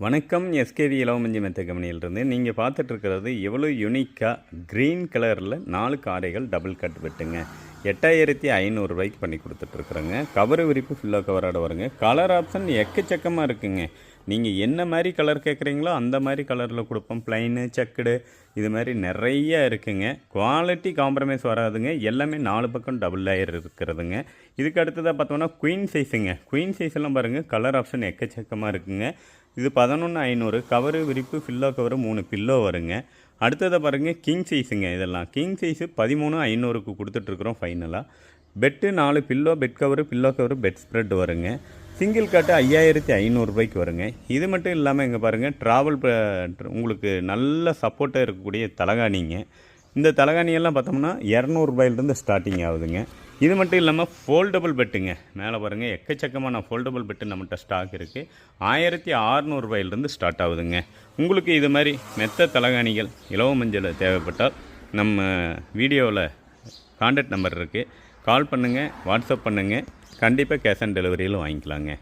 வணக்கம். எஸ்கேவி இலவமஞ்சி மெத்த கம்பெனியிலிருந்து நீங்கள் பார்த்துட்ருக்கிறது எவ்வளோ யூனிக்காக க்ரீன் கலரில் 4 காடைகள் டபுள் கட் வெட்டுங்க. 8500 ரூபாய்க்கு பண்ணி கொடுத்துட்ருக்குறோங்க. கவர் விரிப்பு ஃபுல்லாக கவரோட வருங்க. கலர் ஆப்ஷன் எக்கச்சக்கமாக இருக்குங்க. நீங்கள் என்ன மாதிரி கலர் கேட்குறீங்களோ அந்த மாதிரி கலரில் கொடுப்போம். ப்ளைனு, செக்குடு இது மாதிரி நிறைய இருக்குங்க. குவாலிட்டி காம்ப்ரமைஸ் வராதுங்க. எல்லாமே 4 பக்கம் டபுள் லேயர் இருக்கிறதுங்க. இதுக்கு அடுத்ததாக பார்த்தோம்னா குயின் சைஸுங்க. குயின் சைஸ் எல்லாம் பாருங்கள், கலர் ஆப்ஷன் எக்கச்சக்கமாக இருக்குங்க. இது 11,500. கவரு விரிப்பு ஃபில்லோ கவரு 3 பில்லோ வருங்க. அடுத்ததை பாருங்கள், கிங் சைஸுங்க. இதெல்லாம் கிங் சைஸு 13,500க்கு கொடுத்துட்ருக்குறோம் ஃபைனலாக. Bed 4 pillow, bed cover, pillow cover, bedspread வருங்க. சிங்கிள் காட்டு 5500 ரூபாய்க்கு வருங்க. இது மட்டும் இல்லாமல் இங்கே பாருங்கள், ட்ராவல் உங்களுக்கு நல்ல சப்போர்ட்டாக இருக்கக்கூடிய தலகாணிங்க. இந்த தலகாணியெல்லாம் பார்த்தோம்னா 200 ரூபாயிலிருந்து ஸ்டார்டிங் ஆகுதுங்க. இது மட்டும் இல்லாமல் ஃபோல்டபுள் பெட்டுங்க. மேலே பாருங்கள், எக்கச்சக்கமான ஃபோல்டபுள் பெட்டு நம்மகிட்ட ஸ்டாக் இருக்குது. 1600 ரூபாயிலிருந்து ஸ்டார்ட் ஆகுதுங்க. உங்களுக்கு இது மாதிரி மெத்த தலகாணிகள் இலவமஞ்சள் தேவைப்பட்டால் நம்ம வீடியோவில் கான்டாக்ட் நம்பர் இருக்குது. கால் பண்ணுங்கள், வாட்ஸ்அப் பண்ணுங்கள். கண்டிப்பாக கேஷ் ஆன் டெலிவரியிலும் வாங்கிக்கலாங்க.